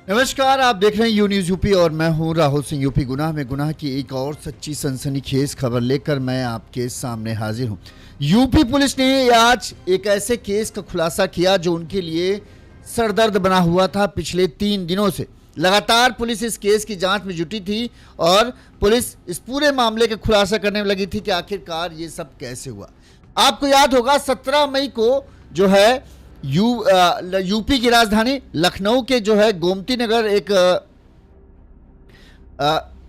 नमस्कार, आप देख रहे हैं यू न्यूज़ यूपी और मैं हूं राहुल सिंह। यूपी गुनाह में गुनाह की एक और सच्ची सनसनीखेज खबर लेकर मैं आपके सामने हाजिर हूं। यूपी पुलिस ने आज एक ऐसे केस का खुलासा किया जो उनके लिए सरदर्द बना हुआ था। पिछले 3 दिनों से लगातार पुलिस इस केस की जांच में जुटी थी और पुलिस इस पूरे मामले का खुलासा करने में लगी थी कि आखिरकार ये सब कैसे हुआ। आपको याद होगा 17 मई को जो है यूपी की राजधानी लखनऊ के जो है गोमती नगर एक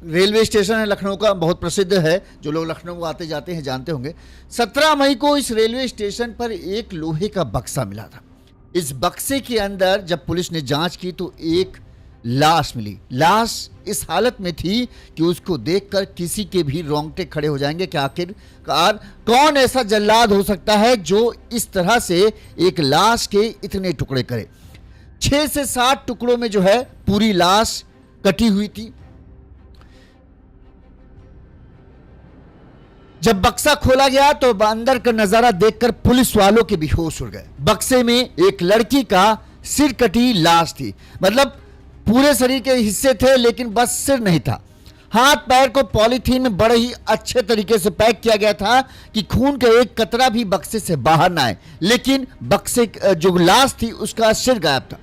रेलवे स्टेशन है लखनऊ का, बहुत प्रसिद्ध है। जो लोग लखनऊ आते जाते हैं जानते होंगे। 17 मई को इस रेलवे स्टेशन पर एक लोहे का बक्सा मिला था। इस बक्से के अंदर जब पुलिस ने जांच की तो एक लाश मिली। लाश इस हालत में थी कि उसको देखकर किसी के भी रोंगटे खड़े हो जाएंगे कि आखिरकार कौन ऐसा जल्लाद हो सकता है जो इस तरह से एक लाश के इतने टुकड़े करे। 6 से 7 टुकड़ों में जो है पूरी लाश कटी हुई थी। जब बक्सा खोला गया तो अंदर का नजारा देखकर पुलिस वालों के भी होश उड़ गए। बक्से में एक लड़की का सिर कटी लाश थी, मतलब पूरे शरीर के हिस्से थे लेकिन बस सिर नहीं था। हाथ पैर को पॉलीथीन में बड़े ही अच्छे तरीके से पैक किया गया था कि खून का एक कतरा भी बक्से से बाहर ना आए, लेकिन बक्से जो लाश थी उसका सिर गायब था।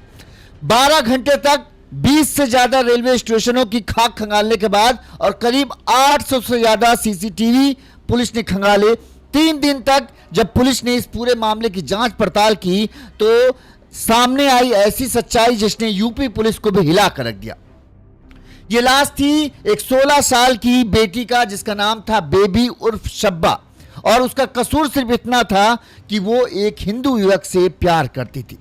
12 घंटे तक 20 से ज्यादा रेलवे स्टेशनों की खाक खंगालने के बाद और करीब 800 से ज्यादा सीसीटीवी पुलिस ने खंगाले। 3 दिन तक जब पुलिस ने इस पूरे मामले की जांच पड़ताल की तो सामने आई ऐसी सच्चाई जिसने यूपी पुलिस को भी हिला कर रख दिया। यह लाश थी एक 16 साल की बेटी का जिसका नाम था बेबी उर्फ शब्बा, और उसका कसूर सिर्फ इतना था कि वो एक हिंदू युवक से प्यार करती थी।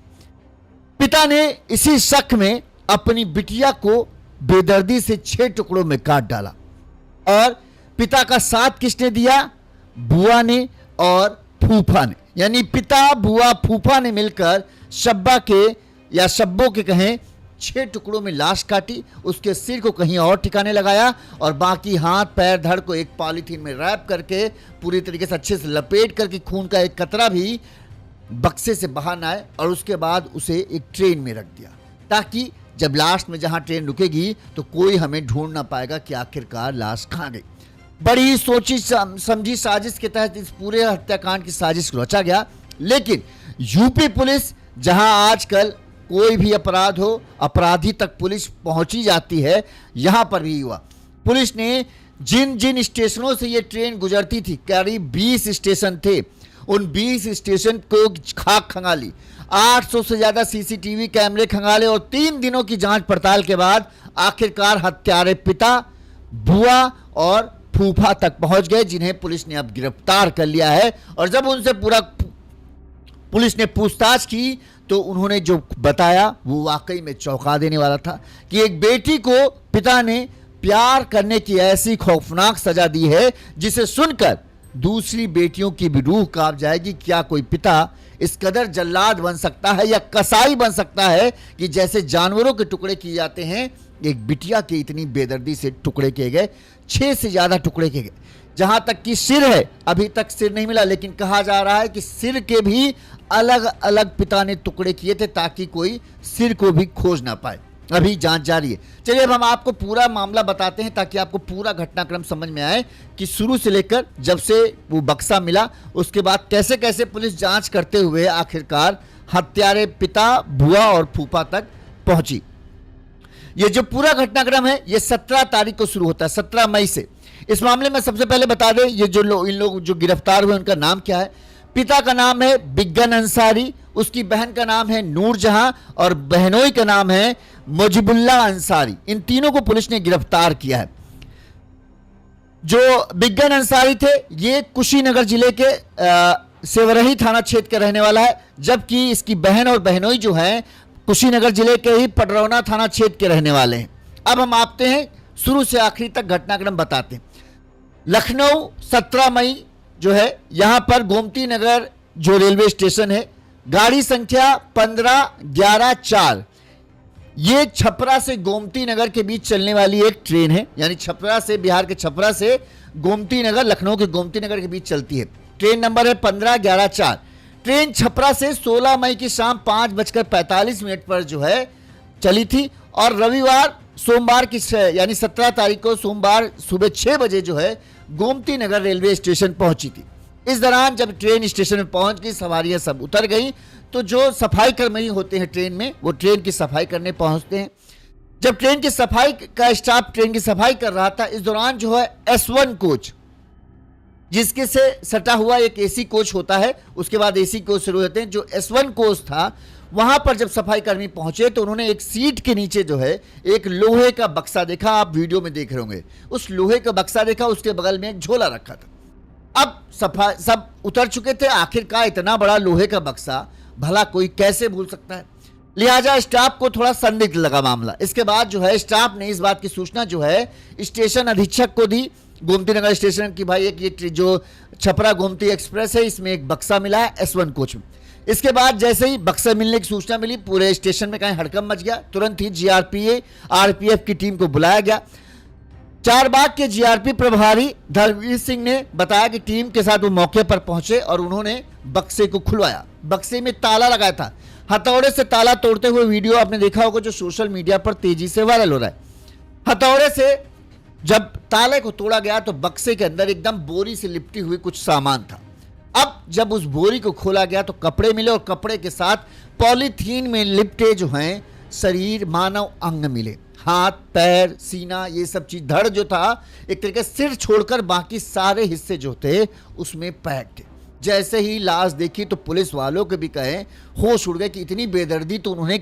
पिता ने इसी शक में अपनी बिटिया को बेदर्दी से 6 टुकड़ों में काट डाला। और पिता का साथ किसने दिया? बुआ ने और फूफा ने, यानी पिता बुआ फूफा ने मिलकर शब्बा के या शब्बों के कहें 6 टुकड़ों में लाश काटी, उसके सिर को कहीं और ठिकाने लगाया और बाकी हाथ पैर धड़ को एक पॉलीथीन में रैप करके पूरी तरीके से अच्छे से लपेट करके खून का एक कतरा भी बक्से से बाहर ना आए, और उसके बाद उसे एक ट्रेन में रख दिया ताकि जब लास्ट में जहां ट्रेन रुकेगी तो कोई हमें ढूंढ ना पाएगा कि आखिरकार लाश कहां गई। बड़ी ही सोची समझी साजिश के तहत इस पूरे हत्याकांड की साजिश रचा गया। लेकिन यूपी पुलिस, जहां आजकल कोई भी अपराध हो अपराधी तक पुलिस पहुंची जाती है, यहां पर भी हुआ। पुलिस ने जिन जिन स्टेशनों से ये ट्रेन गुजरती थी, करीब 20 स्टेशन थे, उन 20 स्टेशन को खाक खंगाली। 800 से ज्यादा सीसीटीवी कैमरे खंगाले और 3 दिनों की जांच पड़ताल के बाद आखिरकार हत्यारे पिता, बुआ और फूफा तक पहुंच गए, जिन्हें पुलिस ने अब गिरफ्तार कर लिया है। और जब उनसे पूरा पुलिस ने पूछताछ की तो उन्होंने जो बताया वो वाकई में चौंका देने वाला था कि एक बेटी को पिता ने प्यार करने की ऐसी खौफनाक सजा दी है जिसे सुनकर दूसरी बेटियों की भी रूह कांप जाएगी। क्या कोई पिता इस कदर जल्लाद बन सकता है या कसाई बन सकता है कि जैसे जानवरों के टुकड़े किए जाते हैं, एक बिटिया के इतनी बेदर्दी से टुकड़े किए गए। 6 से ज्यादा टुकड़े किए गए। जहां तक कि सिर है, अभी तक सिर नहीं मिला, लेकिन कहा जा रहा है कि सिर के भी अलग अलग पिता ने टुकड़े किए थे ताकि कोई सिर को भी खोज ना पाए। अभी जांच जारी है। चलिए अब हम आपको पूरा मामला बताते हैं ताकि आपको पूरा घटनाक्रम समझ में आए कि शुरू से लेकर जब से वो बक्सा मिला उसके बाद कैसे कैसे पुलिस जांच करते हुए आखिरकार हत्यारे पिता, बुआ और फूफा तक पहुंची। ये जो पूरा घटनाक्रम है ये 17 तारीख को शुरू होता है, 17 मई से। इस मामले में सबसे पहले बता दें ये जो इन लोग जो गिरफ्तार हुए उनका नाम क्या है। पिता का नाम है बिग्गन अंसारी, उसकी बहन का नाम है नूर जहां और बहनोई का नाम है मुजिबुल्ला अंसारी। इन तीनों को पुलिस ने गिरफ्तार किया है। जो बिग्गन अंसारी थे ये कुशीनगर जिले के सेवरही थाना क्षेत्र के रहने वाला है, जबकि इसकी बहन और बहनोई जो है कुशीनगर जिले के ही पडरौना थाना क्षेत्र के रहने वाले हैं। अब हम आते हैं शुरू से आखिरी तक घटनाक्रम बताते हैं। लखनऊ 17 मई जो है यहां पर गोमती नगर जो रेलवे स्टेशन है, गाड़ी संख्या 15-11-4, ये छपरा से गोमती नगर के बीच चलने वाली एक ट्रेन है। यानी छपरा से, बिहार के छपरा से गोमती नगर, लखनऊ के गोमती नगर के बीच चलती है। ट्रेन नंबर है 15-11-4। ट्रेन छपरा से 16 मई की शाम 5:45 पर जो है चली थी और रविवार सोमवार की यानी 17 तारीख को सोमवार सुबह 6 बजे जो है गोमती नगर रेलवे स्टेशन पहुंची थी। इस दौरान जब ट्रेन स्टेशन में पहुंच गई, सवारियां सब उतर गई, तो जो सफाई कर्मी होते हैं ट्रेन में, वो ट्रेन की सफाई करने पहुंचते हैं। जब ट्रेन की सफाई का स्टाफ ट्रेन की सफाई कर रहा था, इस दौरान जो है S1 कोच, जिसके से सटा हुआ एक एसी कोच होता है, उसके बाद एसी कोच शुरू होते हैं, जो S1 कोच था, वहां पर जब सफाई कर्मी पहुंचे तो उन्होंने एक सीट के नीचे जो है एक लोहे का बक्सा देखा। आप वीडियो में देख रहे होंगे, उस लोहे का बक्सा देखा, उसके बगल में एक झोला रखा था। अब सफाई सब उतर चुके थे, आखिरकार इतना बड़ा लोहे का बक्सा भला कोई कैसे भूल सकता है, लिहाजा स्टाफ को थोड़ा संदिग्ध लगा मामला। इसके बाद जो है स्टाफ ने इस बात की सूचना जो है स्टेशन अधीक्षक को दी, गोमती नगर स्टेशन की, भाई एक ये जो छपरा गोमती एक्सप्रेस है, इसमें एक बक्सा मिला है S1 कोच में। इसके बाद जैसे ही बक्सा मिलने की सूचना मिली, पूरे स्टेशन में कहीं हड़कंप मच गया। तुरंत ही GRPA RPF की टीम को बुलाया गया। चारबाग के GRP प्रभारी धर्मवीर सिंह ने बताया कि टीम के साथ वो मौके पर पहुंचे और उन्होंने बक्से को खुलवाया। बक्से में ताला लगाया था, हथौड़े से ताला तोड़ते हुए वीडियो आपने देखा होगा, जो सोशल मीडिया पर तेजी से वायरल हो रहा है। हथौड़े से जब ताले को तोड़ा गया तो बक्से के अंदर एकदम बोरी से लिपटी हुई कुछ सामान था। अब जब उस बोरी को खोला गया तो कपड़े मिले और कपड़े के साथ पॉलीथीन में लिपटे जो हैं शरीर, मानव अंग मिले, हाथ, पैर, सीना, ये सब चीज, धड़ जो था, एक तरीके से सिर छोड़कर बाकी सारे हिस्से जो थे उसमें पैक थे। जैसे ही लाश देखी तो पुलिस वालों के भी कहे होश उड़ गए कि इतनी बेदर्दी तो उन्होंने,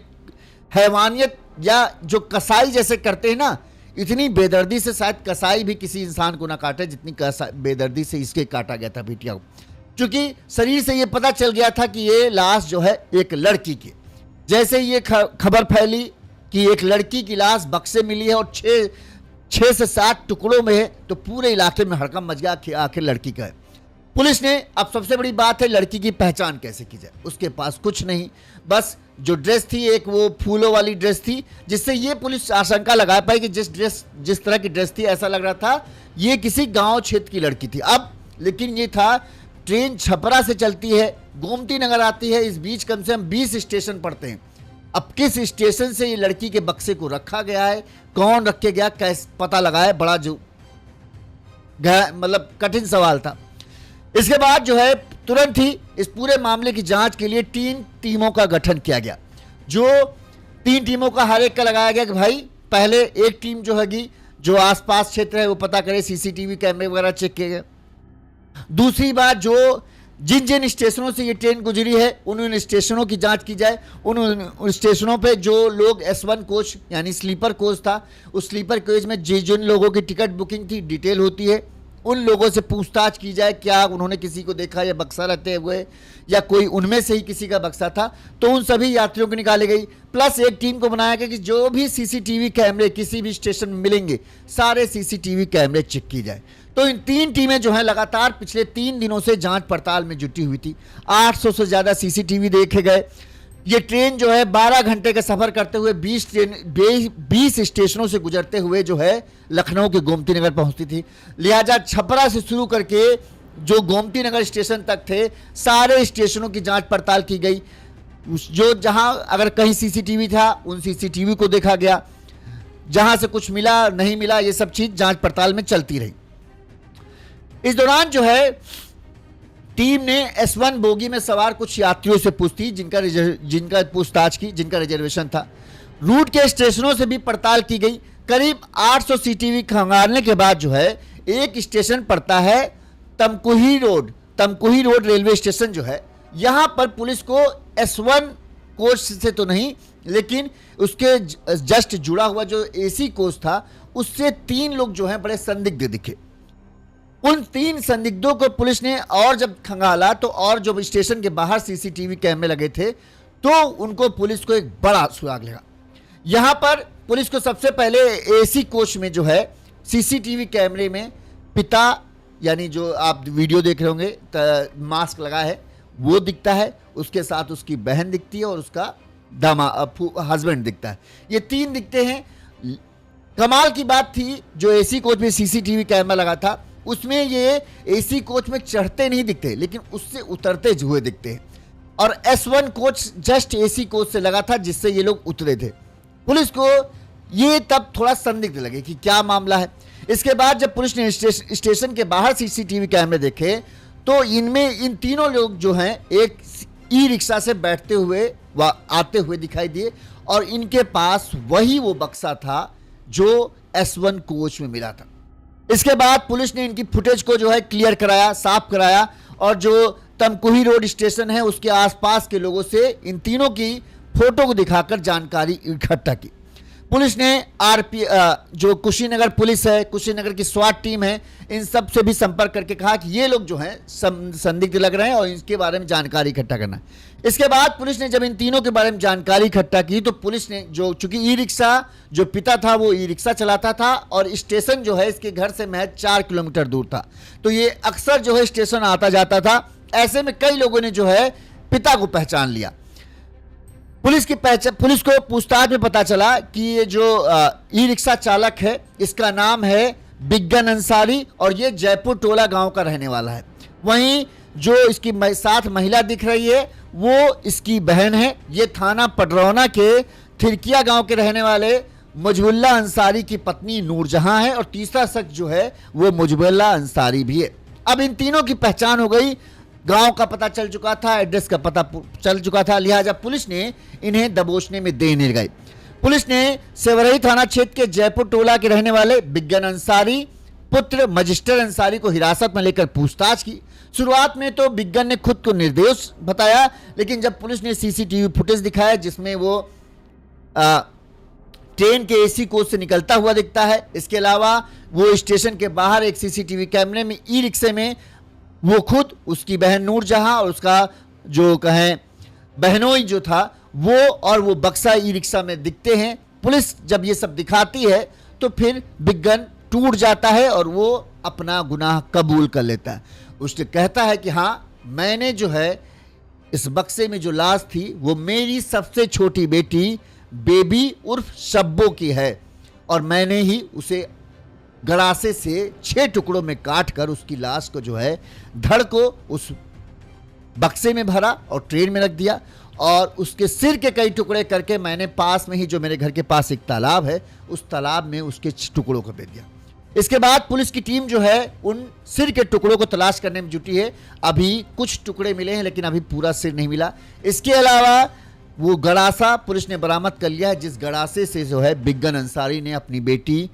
हैवानियत या जो कसाई जैसे करते हैं ना, इतनी बेदर्दी से शायद कसाई भी किसी इंसान को ना काटे जितनी बेदर्दी से इसके काटा गया था बिटिया को। क्योंकि शरीर से ये पता चल गया था कि ये लाश जो है एक लड़की की। जैसे ही ये खबर फैली कि एक लड़की की लाश बक्से मिली है और 6 से 7 टुकड़ों में है, तो पूरे इलाके में हड़कंप मच गया कि आखिर लड़की का है। पुलिस ने, अब सबसे बड़ी बात है लड़की की पहचान कैसे की जाए। उसके पास कुछ नहीं, बस जो ड्रेस थी एक वो फूलों वाली ड्रेस थी, जिससे ये पुलिस आशंका लगा पाई कि जिस तरह की ड्रेस थी, ऐसा लग रहा था ये किसी गांव क्षेत्र की लड़की थी। अब लेकिन ये था, ट्रेन छपरा से चलती है, गोमती नगर आती है, इस बीच कम से कम 20 स्टेशन पड़ते हैं। अब किस स्टेशन से ये लड़की के बक्से को रखा गया है, कौन रख के गया, कैसे पता लगा है, बड़ा जो मतलब कठिन सवाल था। इसके बाद जो है तुरंत ही इस पूरे मामले की जांच के लिए 3 टीमों का गठन किया गया। जो 3 टीमों का हर एक का लगाया गया कि भाई पहले एक टीम जो हैगी जो आसपास क्षेत्र है वो पता करे, सीसीटीवी कैमरे वगैरह चेक किए गए। दूसरी बात, जो जिन स्टेशनों से ये ट्रेन गुजरी है उन स्टेशनों की जांच की जाए। उन स्टेशनों पे जो लोग S1 कोच यानी स्लीपर कोच था, उस स्लीपर कोच में जिन लोगों की टिकट बुकिंग थी, डिटेल होती है, उन लोगों से पूछताछ की जाए, क्या उन्होंने किसी को देखा या बक्सा रहते हुए, या कोई उनमें से ही किसी का बक्सा था। तो उन सभी यात्रियों को निकाली गई। प्लस एक टीम को बनाया गया कि जो भी सीसीटीवी कैमरे किसी भी स्टेशन में मिलेंगे, सारे सीसीटीवी कैमरे चेक की जाए। तो इन 3 टीमें जो हैं लगातार पिछले 3 दिनों से जांच पड़ताल में जुटी हुई थी। 800 से ज़्यादा सीसीटीवी देखे गए। ये ट्रेन जो है 12 घंटे का सफर करते हुए 20 स्टेशनों से गुजरते हुए जो है लखनऊ के गोमती नगर पहुंचती थी। लिहाजा छपरा से शुरू करके जो गोमती नगर स्टेशन तक थे, सारे स्टेशनों की जांच पड़ताल की गई। जो जहां अगर कहीं सीसीटीवी था उन सीसीटीवी को देखा गया, जहां से कुछ मिला नहीं मिला, ये सब चीज जांच पड़ताल में चलती रही। इस दौरान जो है टीम ने S1 बोगी में सवार कुछ यात्रियों से पूछती, जिनका पूछताछ की, जिनका रिजर्वेशन था। रूट के स्टेशनों से भी पड़ताल की गई। करीब 800 सीसीटीवी खंगालने के बाद जो है एक स्टेशन पड़ता है तमकुही रोड रेलवे स्टेशन जो है, यहां पर पुलिस को S1 कोच से तो नहीं, लेकिन उसके जस्ट जुड़ा हुआ जो AC कोच था उससे 3 लोग जो हैं बड़े संदिग्ध दिखे। उन 3 संदिग्धों को पुलिस ने और जब खंगाला तो, और जो स्टेशन के बाहर सीसीटीवी कैमरे लगे थे, तो उनको पुलिस को एक बड़ा सुराग लगा। यहां पर पुलिस को सबसे पहले AC कोच में जो है सीसीटीवी कैमरे में पिता, यानी जो आप वीडियो देख रहे होंगे मास्क लगा है, वो दिखता है, उसके साथ उसकी बहन दिखती है और उसका हस्बैंड दिखता है। ये 3 दिखते हैं। कमाल की बात थी, जो AC कोच में सीसीटीवी कैमरा लगा था उसमें ये AC कोच में चढ़ते नहीं दिखते, लेकिन उससे उतरते हुए दिखते हैं। और S1 coach just AC coach से लगा था जिससे ये लोग उतरे थे। पुलिस को ये तब थोड़ा संदिग्ध लगे कि क्या मामला है। इसके बाद जब पुलिस ने स्टेशन के बाहर सीसीटीवी कैमरे देखे तो इनमें इन तीनों लोग जो हैं एक ई रिक्शा से बैठते हुए व आते हुए दिखाई दिए और इनके पास वही वो बक्सा था जो S1 कोच में मिला था। इसके बाद पुलिस ने इनकी फुटेज को जो है क्लियर कराया, साफ कराया और जो तमकुही रोड स्टेशन है उसके आसपास के लोगों से इन तीनों की फोटो को दिखाकर जानकारी इकट्ठा की। पुलिस ने जो कुशीनगर पुलिस है, कुशीनगर की स्वाट टीम है, इन सब से भी संपर्क करके कहा कि ये लोग जो हैं संदिग्ध लग रहे हैं और इसके बारे में जानकारी इकट्ठा करना। इसके बाद पुलिस ने जब इन तीनों के बारे में जानकारी इकट्ठा की तो पुलिस ने जो चूंकि ई रिक्शा जो पिता था वो ई रिक्शा चलाता था और स्टेशन जो है इसके घर से महज 4 किलोमीटर दूर था, तो ये अक्सर जो है स्टेशन आता जाता था। ऐसे में कई लोगों ने जो है पिता को पहचान लिया। पुलिस को पूछताछ में पता चला कि ये जो ई रिक्शा चालक है इसका नाम है बिग्गन अंसारी और ये जयपुर टोला गांव का रहने वाला है। वहीं जो इसकी साथ महिला दिख रही है वो इसकी बहन है। ये थाना पडरौना के थिरकिया गांव के रहने वाले मुजबुल्ला अंसारी की पत्नी नूरजहां है और तीसरा शख्स जो है वो मुजबुल्ला अंसारी भी है। अब इन तीनों की पहचान हो गई, गांव का पता चल चुका था, एड्रेस का पता चल चुका था, लिहाजा पुलिस ने इन्हें दबोचने में देर नहीं लगाई। पुलिस ने सेवरही थाना क्षेत्र के जयपुर टोला के रहने वाले बिग्गन अंसारी पुत्र मजिस्टर अंसारी को हिरासत में लेकर पूछताछ की। शुरुआत में तो बिग्गन ने खुद को निर्दोष बताया, लेकिन जब पुलिस ने सीसीटीवी फुटेज दिखाया जिसमें वो ट्रेन के एसी कोच से निकलता हुआ दिखता है, इसके अलावा वो स्टेशन के बाहर एक सीसीटीवी कैमरे में ई रिक्शे में वो खुद, उसकी बहन नूरजहां और उसका जो कहें बहनोई जो था वो और वो बक्सा ई रिक्शा में दिखते हैं। पुलिस जब ये सब दिखाती है तो फिर बिग्गन टूट जाता है और वो अपना गुनाह कबूल कर लेता है। उसने कहता है कि हाँ, मैंने जो है इस बक्से में जो लाश थी वो मेरी सबसे छोटी बेटी बेबी उर्फ शब्बो की है और मैंने ही उसे गड़ासे से 6 टुकड़ों में काट कर उसकी लाश को जो है धड़ को उस बक्से में भरा और ट्रेन में रख दिया और उसके सिर के कई टुकड़े करके मैंने पास में ही जो मेरे घर के पास एक तालाब है उस तालाब में उसके टुकड़ों को दे दिया। इसके बाद पुलिस की टीम जो है उन सिर के टुकड़ों को तलाश करने में जुटी है। अभी कुछ टुकड़े मिले हैं लेकिन अभी पूरा सिर नहीं मिला। इसके अलावा वो गड़ासा पुलिस ने बरामद कर लिया है जिस गड़ासे से जो है बिग्गन अंसारी ने अपनी बेटी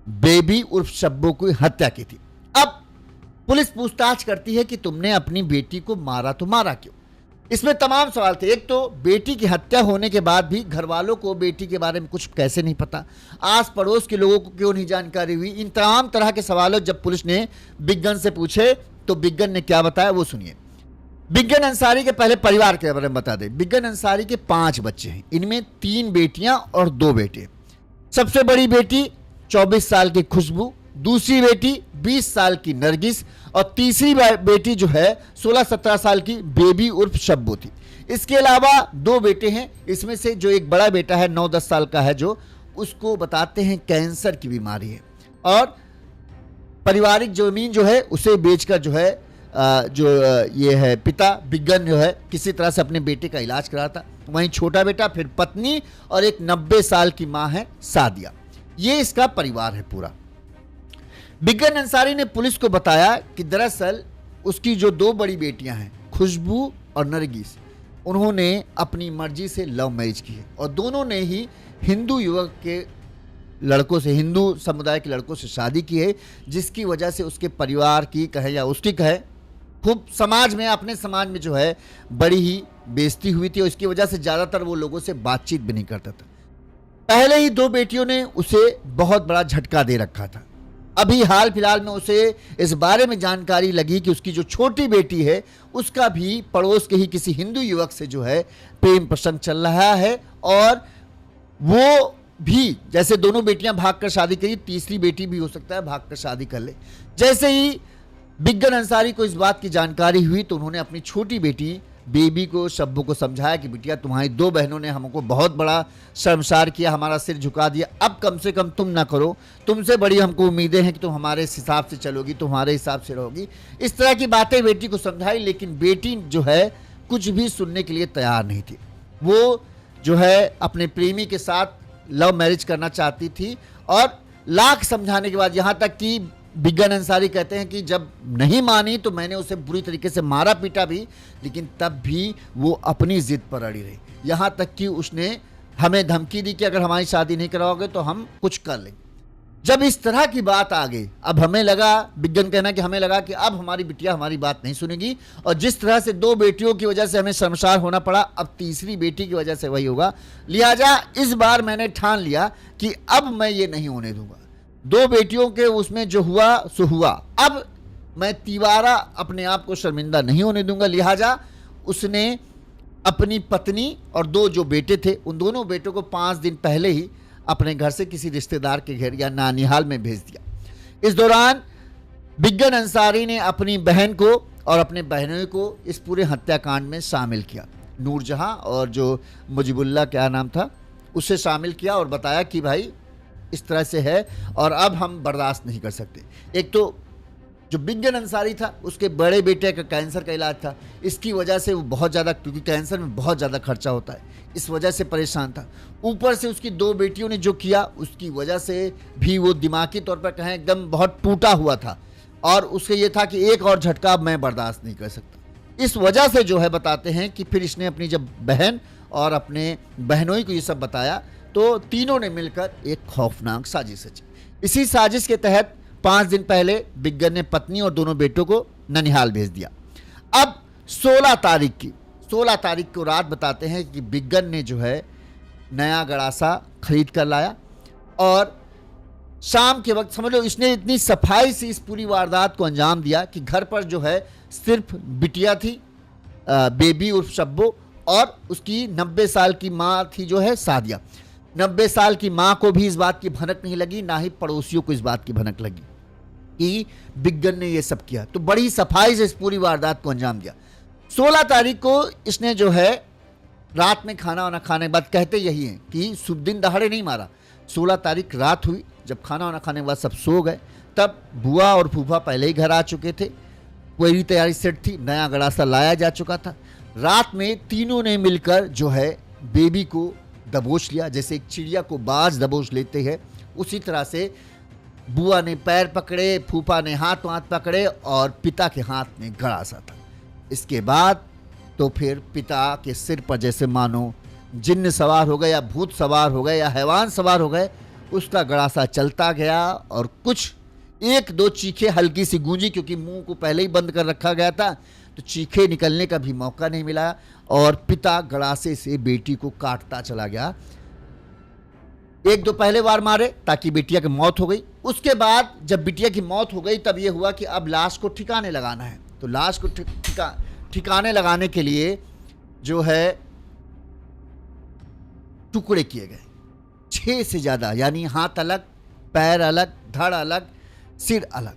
बेबी उर्फ शब्बो की हत्या की थी। अब पुलिस पूछताछ करती है कि तुमने अपनी बेटी को मारा तो मारा क्यों। इसमें तमाम सवाल थे। एक तो बेटी की हत्या होने के बाद भी घर वालों को बेटी के बारे में कुछ कैसे नहीं पता, आस पड़ोस के लोगों को क्यों नहीं जानकारी हुई। इन तमाम तरह के सवालों जब पुलिस ने बिग्गन से पूछे तो बिग्गन ने क्या बताया वो सुनिए। बिग्गन अंसारी के पहले परिवार के बारे में बता दें। बिग्गन अंसारी के 5 बच्चे हैं, इनमें 3 बेटियां और 2 बेटे। सबसे बड़ी बेटी 24 साल की खुशबू, दूसरी बेटी 20 साल की नरगिस और तीसरी बेटी जो है 16-17 साल की बेबी उर्फ शब्बो थी। इसके अलावा 2 बेटे हैं, इसमें से जो एक बड़ा बेटा है 9-10 साल का है जो उसको बताते हैं कैंसर की बीमारी है और पारिवारिक जमीन जो है उसे बेचकर जो है ये है पिता बिग्गन जो है किसी तरह से अपने बेटे का इलाज कराता। वहीं छोटा बेटा, फिर पत्नी और एक 90 साल की मां है सादिया। ये इसका परिवार है पूरा। बिग्गन अंसारी ने पुलिस को बताया कि दरअसल उसकी जो 2 बड़ी बेटियां हैं खुशबू और नरगिस, उन्होंने अपनी मर्जी से लव मैरिज की है और दोनों ने ही हिंदू युवक के लड़कों से, हिंदू समुदाय के लड़कों से शादी की है, जिसकी वजह से उसके परिवार की कहे या उसकी कहे खूब समाज में, अपने समाज में जो है बड़ी ही बेइज्जती हुई थी और इसकी वजह से ज़्यादातर वो लोगों से बातचीत भी नहीं करता था। पहले ही 2 बेटियों ने उसे बहुत बड़ा झटका दे रखा था। अभी हाल फिलहाल में उसे इस बारे में जानकारी लगी कि उसकी जो छोटी बेटी है उसका भी पड़ोस के ही किसी हिंदू युवक से जो है प्रेम प्रसंग चल रहा है और वो भी, जैसे दोनों बेटियां भागकर शादी करी, तीसरी बेटी भी हो सकता है भागकर शादी कर ले। जैसे ही बिग्गन अंसारी को इस बात की जानकारी हुई तो उन्होंने अपनी छोटी बेटी बेबी को, शब्बो को समझाया कि बिटिया तुम्हारी 2 बहनों ने हमको बहुत बड़ा शर्मसार किया, हमारा सिर झुका दिया, अब कम से कम तुम ना करो, तुमसे बड़ी हमको उम्मीदें हैं कि तुम हमारे हिसाब से चलोगी, तुम्हारे हिसाब से रहोगी। इस तरह की बातें बेटी को समझाई, लेकिन बेटी जो है कुछ भी सुनने के लिए तैयार नहीं थी। वो जो है अपने प्रेमी के साथ लव मैरिज करना चाहती थी और लाख समझाने के बाद, यहाँ तक कि बिगन अंसारी कहते हैं कि जब नहीं मानी तो मैंने उसे बुरी तरीके से मारा पीटा भी, लेकिन तब भी वो अपनी जिद पर अड़ी रही। यहाँ तक कि उसने हमें धमकी दी कि अगर हमारी शादी नहीं कराओगे तो हम कुछ कर लेंगे। जब इस तरह की बात आ गई, अब हमें लगा, बिगन कहना कि हमें लगा कि अब हमारी बिटिया हमारी बात नहीं सुनेगी, और जिस तरह से 2 बेटियों की वजह से हमें शर्मसार होना पड़ा, अब तीसरी बेटी की वजह से वही होगा। लिहाजा इस बार मैंने ठान लिया कि अब मैं ये नहीं होने दूंगा। 2 बेटियों के उसमें जो हुआ सो हुआ, अब मैं तिवारा अपने आप को शर्मिंदा नहीं होने दूंगा। लिहाजा उसने अपनी पत्नी और 2 जो बेटे थे, उन दोनों बेटों को 5 दिन पहले ही अपने घर से किसी रिश्तेदार के घर या नानिहाल में भेज दिया। इस दौरान बिगन अंसारी ने अपनी बहन को और अपने बहनों को इस पूरे हत्याकांड में शामिल किया। नूरजहां और जो मुजीबुल्लाह क्या नाम था, उसे शामिल किया और बताया कि भाई इस तरह से है और अब हम बर्दाश्त नहीं कर सकते। एक तो जो बिगन अंसारी था, उसके बड़े बेटे का कैंसर का इलाज था, इसकी वजह से वो बहुत ज़्यादा, क्योंकि कैंसर में बहुत ज़्यादा खर्चा होता है, इस वजह से परेशान था। ऊपर से उसकी 2 बेटियों ने जो किया, उसकी वजह से भी वो दिमागी तौर पर कहें एकदम बहुत टूटा हुआ था, और उसके ये था कि एक और झटका अब मैं बर्दाश्त नहीं कर सकता। इस वजह से जो है बताते हैं कि फिर इसने अपनी जब बहन और अपने बहनोई को ये सब बताया, तो तीनों ने मिलकर एक खौफनाक साजिश रची। इसी साजिश के तहत 5 दिन पहले बिगन ने पत्नी और दोनों बेटों को ननिहाल भेज दिया। अब 16 तारीख को रात बताते हैं कि बिगन ने जो है नया गड़ासा खरीद कर लाया, और शाम के वक्त समझ लो इसने इतनी सफाई से इस पूरी वारदात को अंजाम दिया कि घर पर जो है सिर्फ बिटिया थी, बेबी उर्फ शब्बो, और उसकी 90 साल की माँ थी जो है सादिया। 90 साल की माँ को भी इस बात की भनक नहीं लगी, ना ही पड़ोसियों को इस बात की भनक लगी कि बिगन ने ये सब किया। तो बड़ी सफाई से इस पूरी वारदात को अंजाम दिया। 16 तारीख को इसने जो है रात में खाना वाना खाने के बाद, कहते यही है कि शुभ दिन दहाड़े नहीं मारा। 16 तारीख रात हुई, जब खाना वाना खाने के बाद सब सो गए, तब बुआ और फूफा पहले ही घर आ चुके थे, पूरी तैयारी सेट थी, नया गड़ासा लाया जा चुका था। रात में तीनों ने मिलकर जो है बेबी को दबोच लिया, जैसे एक चिड़िया को बाज दबोच लेते हैं, उसी तरह से बुआ ने पैर पकड़े, फूफा ने हाथ पकड़े, और पिता के हाथ में गड़ासा था। इसके बाद तो फिर पिता के सिर पर जैसे मानो जिन्न सवार हो गए, या भूत सवार हो गए, या हैवान सवार हो गए। उसका गड़ासा चलता गया, और कुछ 1-2 चीखें हल्की सी गूंजी, क्योंकि मुंह को पहले ही बंद कर रखा गया था, तो चीखें निकलने का भी मौका नहीं मिला, और पिता गड़ासे से बेटी को काटता चला गया। 1-2 पहले वार मारे ताकि बिटिया की मौत हो गई। उसके बाद जब बिटिया की मौत हो गई, तब यह हुआ कि अब लाश को ठिकाने लगाना है। तो लाश को ठिकाने लगाने के लिए जो है टुकड़े किए गए, 6 से ज़्यादा, यानी हाथ अलग, पैर अलग, धड़ अलग, सिर अलग।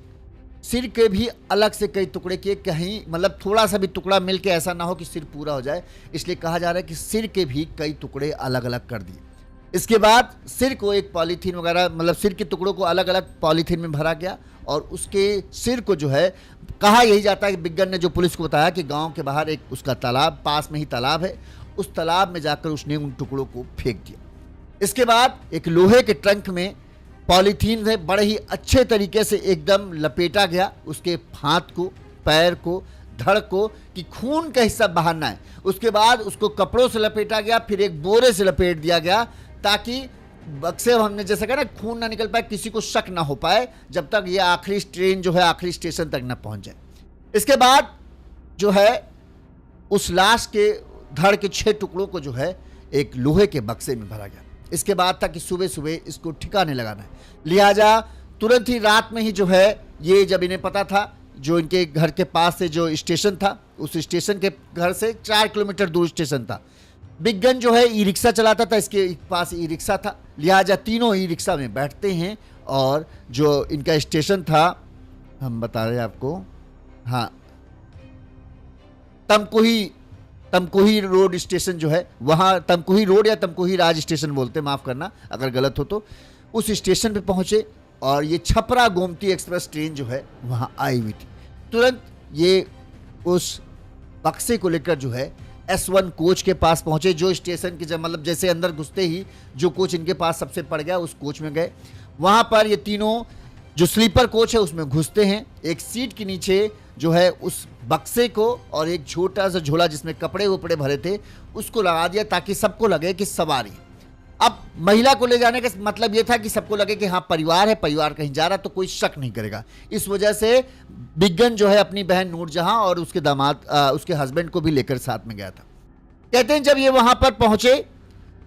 सिर के भी अलग से कई टुकड़े किए, कहीं मतलब थोड़ा सा भी टुकड़ा मिलके ऐसा ना हो कि सिर पूरा हो जाए, इसलिए कहा जा रहा है कि सिर के भी कई टुकड़े अलग अलग कर दिए। इसके बाद सिर को एक पॉलीथीन वगैरह, मतलब सिर के टुकड़ों को अलग अलग पॉलीथीन में भरा गया, और उसके सिर को जो है, कहा यही जाता है कि बिगन ने जो पुलिस को बताया कि गांव के बाहर एक उसका तालाब, पास में ही तालाब है, उस तालाब में जाकर उसने उन टुकड़ों को फेंक दिया। इसके बाद एक लोहे के ट्रंक में पॉलीथीन से बड़े ही अच्छे तरीके से एकदम लपेटा गया, उसके हाथ को, पैर को, धड़ को, कि खून का हिस्सा बाहर ना है। उसके बाद उसको कपड़ों से लपेटा गया, फिर एक बोरे से लपेट दिया गया, ताकि बक्से हमने जैसे कहा ना, खून ना निकल पाए, किसी को शक ना हो पाए, जब तक ये आखिरी ट्रेन जो है आखिरी स्टेशन तक ना पहुंच जाए। इसके बाद जो है उस लाश के धड़ के 6 टुकड़ों को जो है एक लोहे के बक्से में भरा गया। इसके बाद था कि सुबह सुबह इसको ठिकाने लगाना है। लिहाजा तुरंत ही रात में ही जो है, ये जब इन्हें पता था, जो इनके घर के पास से जो स्टेशन था, उस स्टेशन के घर से 4 किलोमीटर दूर स्टेशन था। बिगन जो है ई रिक्शा चलाता था, इसके पास ई रिक्शा था। लिहाजा तीनों ई रिक्शा में बैठते हैं, और जो इनका स्टेशन था, हम बता रहे हैं आपको, हाँ, तमकुही रोड स्टेशन जो है, वहाँ तमकुही रोड या तमकुही राज स्टेशन बोलते, माफ़ करना अगर गलत हो तो, उस स्टेशन पे पहुँचे, और ये छपरा गोमती एक्सप्रेस ट्रेन जो है वहाँ आई हुई थी। तुरंत ये उस बक्से को लेकर जो है S1 कोच के पास पहुंचे, जो स्टेशन के मतलब जैसे अंदर घुसते ही जो कोच इनके पास सबसे पड़ गया उस कोच में गए। वहां पर ये तीनों जो स्लीपर कोच है उसमें घुसते हैं। एक सीट के नीचे जो है उस बक्से को और एक छोटा सा झोला जिसमें कपड़े वपड़े भरे थे उसको लगा दिया ताकि सबको लगे कि सवारी। अब महिला को ले जाने का मतलब यह था कि सबको लगे कि हाँ परिवार है, परिवार कहीं जा रहा तो कोई शक नहीं करेगा। इस वजह से बिगन जो है अपनी बहन नूरजहां और उसके दामाद उसके हस्बैंड को भी लेकर साथ में गया था। कहते हैं जब ये वहां पर पहुंचे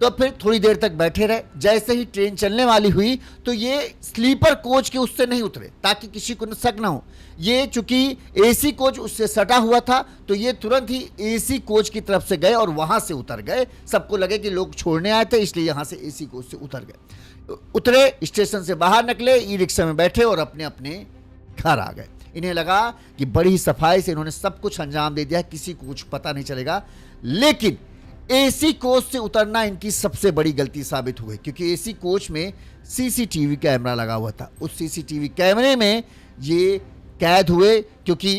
तो फिर थोड़ी देर तक बैठे रहे। जैसे ही ट्रेन चलने वाली हुई तो ये स्लीपर कोच के उससे नहीं उतरे ताकि किसी को शक ना हो। ये चूंकि एसी कोच उससे सटा हुआ था तो ये तुरंत ही एसी कोच की तरफ से गए और वहां से उतर गए। सबको लगे कि लोग छोड़ने आए थे इसलिए यहां से एसी कोच से उतर गए। उतरे, स्टेशन से बाहर निकले, ई रिक्शा में बैठे और अपने अपने घर आ गए। इन्हें लगा कि बड़ी सफाई से इन्होंने सब कुछ अंजाम दे दिया, किसी को कुछ पता नहीं चलेगा। लेकिन एसी कोच से उतरना इनकी सबसे बड़ी गलती साबित हुई क्योंकि एसी कोच में सीसीटीवी कैमरा लगा हुआ था। उस सीसीटीवी कैमरे में ये कैद हुए क्योंकि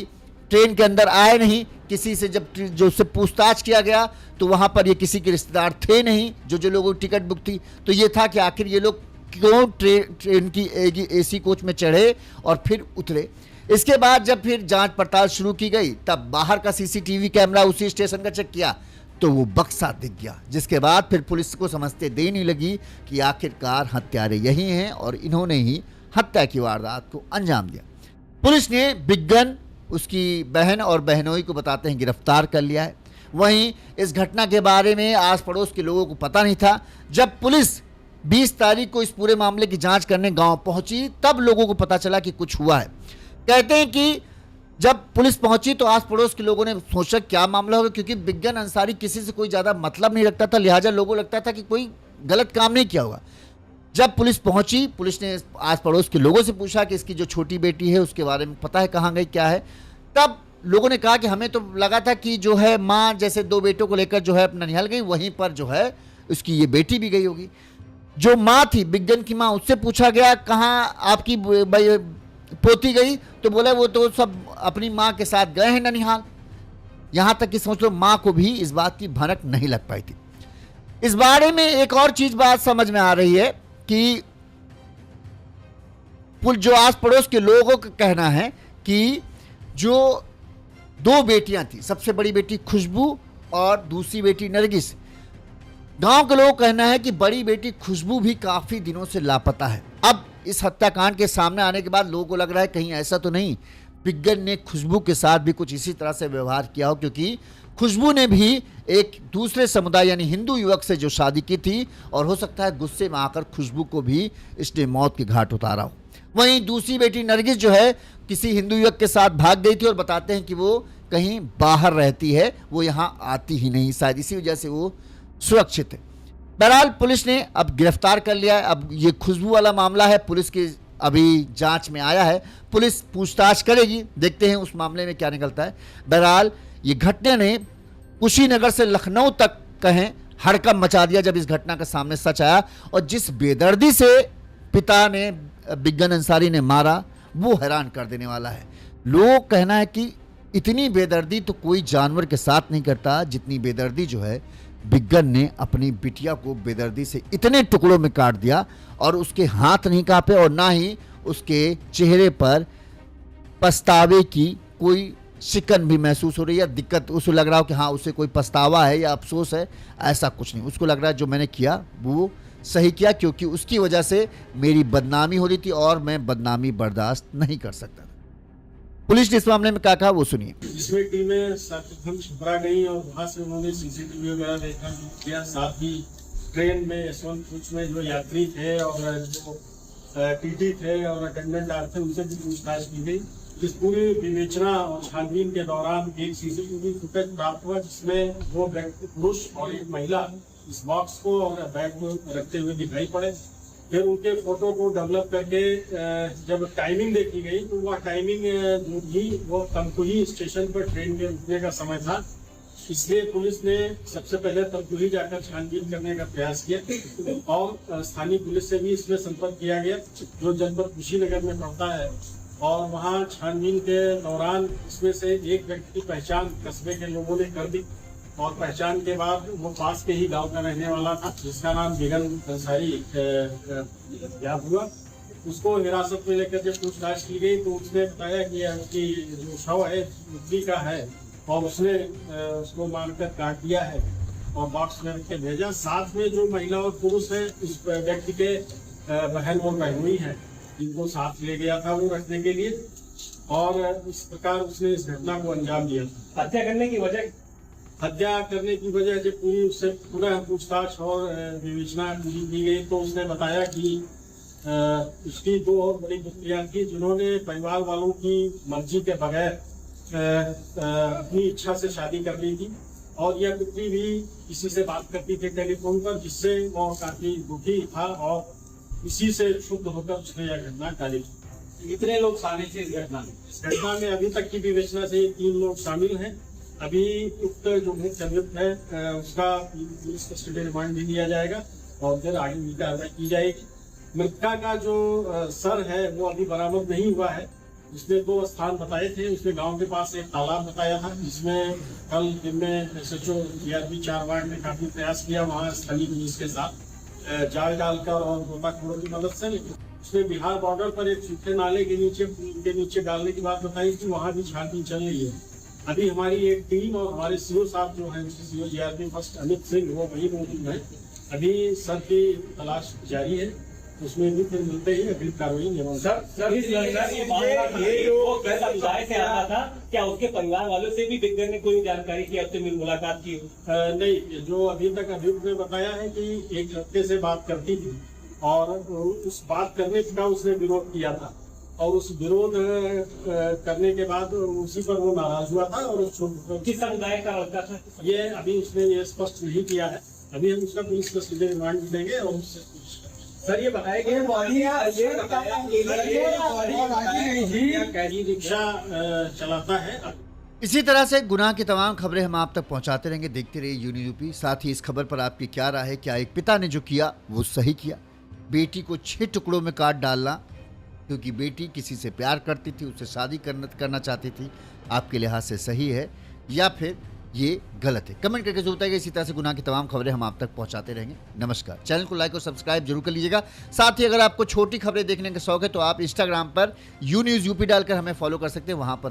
ट्रेन के अंदर आए नहीं। किसी से जब जो उससे पूछताछ किया गया तो वहां पर ये किसी के रिश्तेदार थे नहीं, जो लोगों की टिकट बुक थी। तो ये था कि आखिर ये लोग क्यों ट्रेन की एसी कोच में चढ़े और फिर उतरे। इसके बाद जब फिर जांच पड़ताल शुरू की गई तब बाहर का सीसीटीवी कैमरा उसी स्टेशन का चेक किया तो वो बक्सा दिख गया, जिसके बाद फिर पुलिस को समझते देर नहीं लगी कि आखिरकार हत्यारे यही हैं और इन्होंने ही हत्या की वारदात को अंजाम दिया। पुलिस ने बिगन, उसकी बहन और बहनोई को बताते हैं गिरफ्तार कर लिया है। वहीं इस घटना के बारे में आस पड़ोस के लोगों को पता नहीं था। जब पुलिस 20 तारीख को इस पूरे मामले की जांच करने गांव पहुंची तब लोगों को पता चला कि कुछ हुआ है। कहते हैं कि जब पुलिस पहुंची तो आस पड़ोस के लोगों ने सोचा क्या मामला होगा, क्योंकि बिगन अंसारी किसी से कोई ज़्यादा मतलब नहीं रखता था, लिहाजा लोगों को लगता था कि कोई गलत काम नहीं किया होगा। जब पुलिस पहुंची, पुलिस ने आस पड़ोस के लोगों से पूछा कि इसकी जो छोटी बेटी है उसके बारे में पता है, कहाँ गई, क्या है। तब लोगों ने कहा कि हमें तो लगा था कि जो है माँ जैसे 2 बेटों को लेकर जो है अपना ननिहाल गई, वहीं पर जो है उसकी ये बेटी भी गई होगी। जो माँ थी बिगन की माँ, उससे पूछा गया कहाँ आपकी पोती गई, तो बोला वो तो सब अपनी माँ के साथ गए हैं ननिहाल। यहां तक कि समझ लो माँ को भी इस बात की भनक नहीं लग पाई थी। इस बारे में एक और चीज बात समझ में आ रही है कि जो आस पड़ोस के लोगों का कहना है कि जो 2 बेटियां थी, सबसे बड़ी बेटी खुशबू और दूसरी बेटी नरगिस, गांव के लोगों का कहना है कि बड़ी बेटी खुशबू भी काफी दिनों से लापता है। अब इस हत्याकांड के सामने आने के बाद लोगों को लग रहा है कहीं ऐसा तो नहीं बिगन ने खुशबू के साथ भी कुछ इसी तरह से व्यवहार किया हो, क्योंकि खुशबू ने भी एक दूसरे समुदाय यानी हिंदू युवक से जो शादी की थी और हो सकता है गुस्से में आकर खुशबू को भी इसने मौत के घाट उतारा हो। वहीं दूसरी बेटी नरगिस जो है किसी हिंदू युवक के साथ भाग गई थी और बताते हैं कि वो कहीं बाहर रहती है, वो यहाँ आती ही नहीं, शायद इसी वजह से वो सुरक्षित है। बहरहाल पुलिस ने अब गिरफ्तार कर लिया है। अब ये खुशबू वाला मामला है, पुलिस की अभी जांच में आया है, पुलिस पूछताछ करेगी, देखते हैं उस मामले में क्या निकलता है। बहरहाल ये घटना ने कुशीनगर से लखनऊ तक कहें हड़कंप मचा दिया जब इस घटना का सामने सच आया। और जिस बेदर्दी से पिता ने बिगन अंसारी ने मारा वो हैरान कर देने वाला है। लोग कहना है कि इतनी बेदर्दी तो कोई जानवर के साथ नहीं करता जितनी बेदर्दी जो है बिगन ने अपनी बिटिया को बेदर्दी से इतने टुकड़ों में काट दिया और उसके हाथ नहीं कांपे और ना ही उसके चेहरे पर पछतावे की कोई शिकन भी महसूस हो रही है, दिक्कत उसको लग रहा हो कि हाँ उसे कोई पछतावा है या अफसोस है, ऐसा कुछ नहीं। उसको लग रहा है जो मैंने किया वो सही किया, क्योंकि उसकी वजह से मेरी बदनामी हो रही थी और मैं बदनामी बर्दाश्त नहीं कर सकता। पुलिस ने इस मामले में क्या कहा वो सुनिए। इसमें टीमें सर्वप्रथम छपरा गई और वहां से उन्होंने सीसीटीवी वगैरह देखा किया, साथ ही ट्रेन में यशवंत कुछ में जो यात्री थे और जो टीटी थे और अटेंडेंट थे उनसे भी पूछताछ की गई। इस पूरी विवेचना और छानबीन के दौरान एक सीसीटीवी फुटेज प्राप्त हुआ जिसमें 2 व्यक्ति पुरुष और एक महिला इस बॉक्स को और बैग को रखते हुए दिखाई पड़े। फिर उनके फोटो को डेवलप करके जब टाइमिंग देखी गई तो वह टाइमिंग जो थी वो तमकुही स्टेशन पर ट्रेन के रुकने का समय था, इसलिए पुलिस ने सबसे पहले तमकुही जाकर छानबीन करने का प्रयास किया और स्थानीय पुलिस से भी इसमें संपर्क किया गया जो जनपद कुशीनगर में पड़ता है। और वहां छानबीन के दौरान इसमें से एक व्यक्ति की पहचान कस्बे के लोगों ने कर दी और पहचान के बाद वो पास के ही गांव का रहने वाला था, जिसका नाम बेगम अंसारी याद हुआ। उसको हिरासत में लेकर जब पूछताछ की गई तो उसने बताया कि उसकी जो शव है उसी का है और उसने उसको मारकर काट दिया है और बॉक्स में रख के भेजा। साथ में जो महिला और पुरुष है उस व्यक्ति के बहन और बहनोई है, जिनको साथ ले गया था वो रखने के लिए, और इस प्रकार उसने इस घटना को अंजाम दिया था। हत्या करने की वजह जब पूरी उससे पुनः पूछताछ और विवेचना की गई तो उसने बताया कि उसकी दो और बड़ी पुत्रियां थी, जिन्होंने परिवार वालों की मर्जी के बगैर अपनी इच्छा से शादी कर ली थी, और यह पुत्री भी किसी से बात करती थी टेलीफोन पर, जिससे वो काफी दुखी था और इसी से क्षुब्ध होकर उसने यह घटना टाली। कितने लोग शामिल थे इस घटना में? इस घटना में अभी तक की विवेचना से 3 लोग शामिल हैं। अभी उक्त जो मुख्य अभियुक्त है उसका पुलिस कस्टडी रिमांड भी लिया जाएगा और फिर आगे की कार्रवाई की जाएगी। मृतका का जो सर है वो अभी बरामद नहीं हुआ है। उसने 2 स्थान बताए थे। उसने गांव के पास एक तालाब बताया था, जिसमें कल दिन में SHO DRP 4 वार्ड ने काफी प्रयास किया वहाँ स्थलीय पुलिस के साथ जाल डालकर और गोताखोरों की मदद से। उसने बिहार बॉर्डर पर एक सूखे नाले के नीचे डालने की बात बताई कि वहाँ भी छानबीन चल रही है। अभी हमारी एक टीम और हमारे CO साहब जो है CO DRP first Amit Singh वो वही मौजूद है। अभी सर की तलाश जारी है, उसमें भी फिर मिलते ही अगली कार्रवाई। सर इस लड़का ये जो समुदाय से आता था, क्या उसके परिवार वालों से भी दिग्गज ने कोई जानकारी की, उससे मुलाकात की? नहीं, जो अभी तक अभियुक्त ने बताया है कि एक लड़के से बात करती थी और उस बात करने का उसने विरोध किया था, और उस विरोध करने के बाद उसी पर वो नाराज हुआ था और किस समुदाय का लड़का था ये अभी उसने ये स्पष्ट नहीं किया है। अभी हम उसका पुलिस कस्टडी रिमांड देंगे और उससे सर ये बताया गया कैदी रिक्शा चलाता है। इसी तरह से गुनाह की तमाम खबरें हम आप तक पहुंचाते रहेंगे। देखते रहिए यूनियन यूपी। साथ ही इस खबर पर आपकी क्या राय है? क्या एक पिता ने जो किया वो सही किया? बेटी को 6 टुकड़ों में काट डालना क्योंकि बेटी किसी से प्यार करती थी, उससे शादी करना चाहती थी, आपके लिहाज से सही है या फिर ये गलत है? कमेंट करके जरूर बताइएगा। इसी तरह से गुनाह की तमाम खबरें हम आप तक पहुंचाते रहेंगे। नमस्कार। चैनल को लाइक और सब्सक्राइब जरूर कर लीजिएगा। साथ ही अगर आपको छोटी खबरें देखने का शौक है तो आप इंस्टाग्राम पर यून्यूज़ यूपी डालकर हमें फॉलो कर सकते हैं। वहां पर